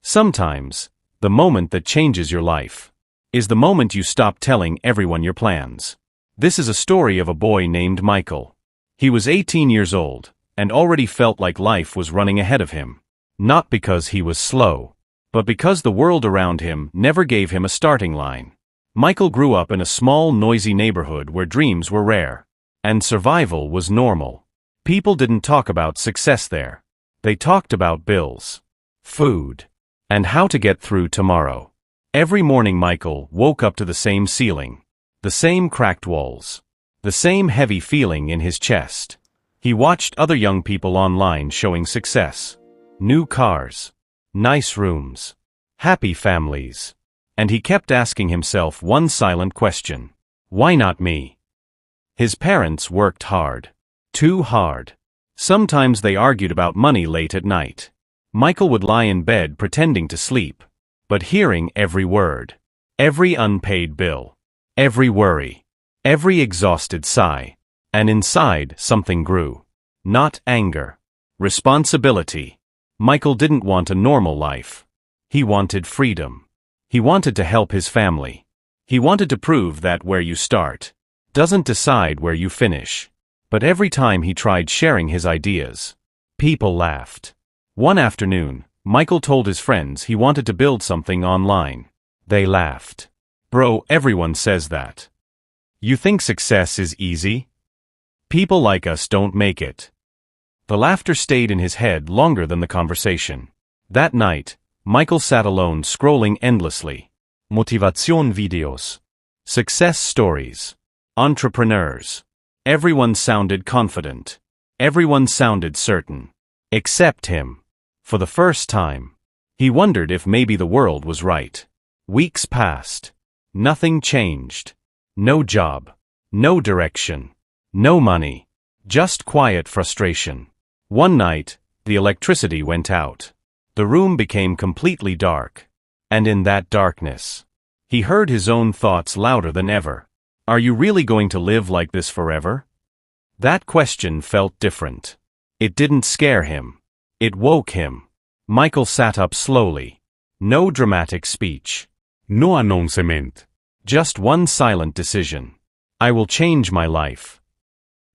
Sometimes, the moment that changes your life is the moment you stop telling everyone your plans. This is a story of a boy named Michael. He was 18 years old and already felt like life was running ahead of him. Not because he was slow, but because the world around him never gave him a starting line. Michael grew up in a small, noisy neighborhood where dreams were rare and survival was normal. People didn't talk about success there. They talked about bills, food, and how to get through tomorrow. Every morning Michael woke up to the same ceiling, the same cracked walls, the same heavy feeling in his chest. He watched other young people online showing success, new cars, nice rooms, happy families, and he kept asking himself one silent question: why not me? His parents worked hard, too hard. Sometimes they argued about money late at night. Michael would lie in bed pretending to sleep, but hearing every word, every unpaid bill, every worry, every exhausted sigh, and inside something grew. Not anger, responsibility. Michael didn't want a normal life. He wanted freedom. He wanted to help his family. He wanted to prove that where you start doesn't decide where you finish. But every time he tried sharing his ideas, people laughed. One afternoon, Michael told his friends he wanted to build something online. They laughed. Bro, everyone says that. You think success is easy? People like us don't make it. The laughter stayed in his head longer than the conversation. That night, Michael sat alone scrolling endlessly. Motivation videos, success stories, entrepreneurs. Everyone sounded confident. Everyone sounded certain. Except him. For the first time, he wondered if maybe the world was right. Weeks passed. Nothing changed. No job. No direction. No money. Just quiet frustration. One night, the electricity went out. The room became completely dark. And in that darkness, he heard his own thoughts louder than ever. Are you really going to live like this forever? That question felt different. It didn't scare him. It woke him. Michael sat up slowly. No dramatic speech. No announcement. Just one silent decision. I will change my life.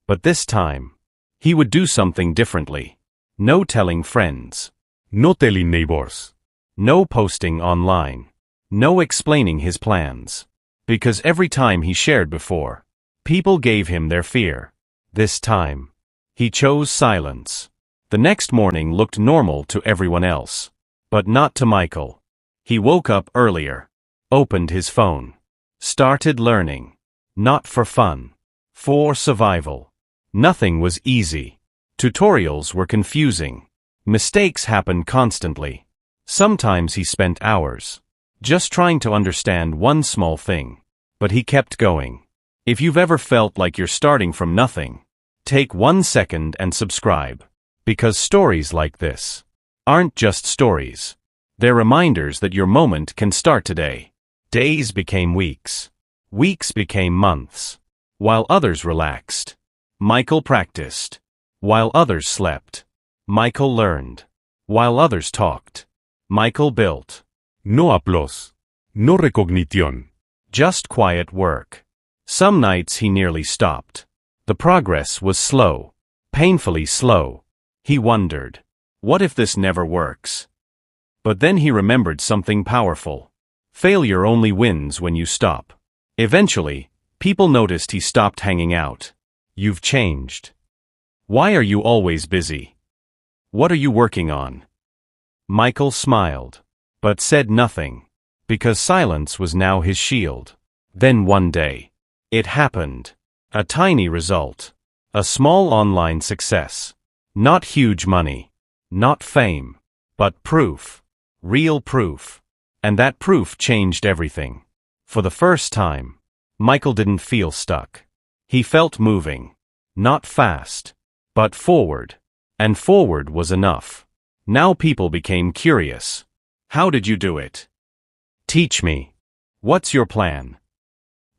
But this time, he would do something differently. No telling friends. No telling neighbors. No posting online. No explaining his plans. Because every time he shared before, people gave him their fear. This time, he chose silence. The next morning looked normal to everyone else. But not to Michael. He woke up earlier. Opened his phone. Started learning. Not for fun. For survival. Nothing was easy. Tutorials were confusing. Mistakes happened constantly. Sometimes he spent hours just trying to understand one small thing. But he kept going. If you've ever felt like you're starting from nothing, take 1 second and subscribe. Because stories like this aren't just stories. They're reminders that your moment can start today. Days became weeks. Weeks became months. While others relaxed, Michael practiced. While others slept, Michael learned. While others talked, Michael built. No applause. No recognition. Just quiet work. Some nights he nearly stopped. The progress was slow. Painfully slow. He wondered, what if this never works? But then he remembered something powerful. Failure only wins when you stop. Eventually, people noticed he stopped hanging out. You've changed. Why are you always busy? What are you working on? Michael smiled, but said nothing, because silence was now his shield. Then one day, it happened. A tiny result. A small online success. Not huge money. Not fame. But proof. Real proof. And that proof changed everything. For the first time, Michael didn't feel stuck. He felt moving. Not fast, but forward. And forward was enough. Now people became curious. How did you do it? Teach me. What's your plan?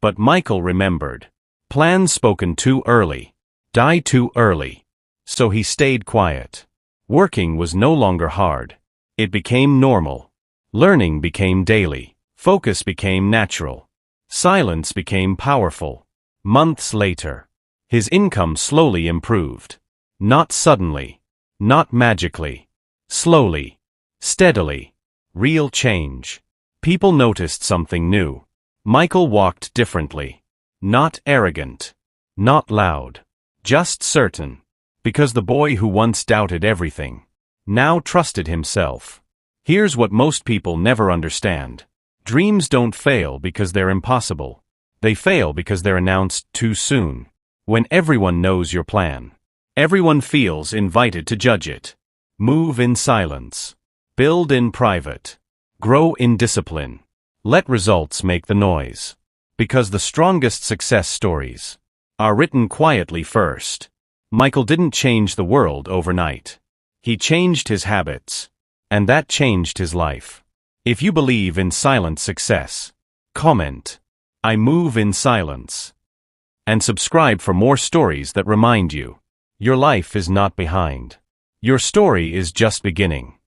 But Michael remembered. Plans spoken too early die too early. So he stayed quiet. Working was no longer hard. It became normal. Learning became daily. Focus became natural. Silence became powerful. Months later, his income slowly improved. Not suddenly. Not magically. Slowly. Steadily. Real change. People noticed something new. Michael walked differently. Not arrogant. Not loud. Just certain. Because the boy who once doubted everything now trusted himself. Here's what most people never understand. Dreams don't fail because they're impossible. They fail because they're announced too soon. When everyone knows your plan, everyone feels invited to judge it. Move in silence. Build in private. Grow in discipline. Let results make the noise. Because the strongest success stories are written quietly first. Michael didn't change the world overnight. He changed his habits. And that changed his life. If you believe in silent success, comment, "I move in silence." And subscribe for more stories that remind you, your life is not behind. Your story is just beginning.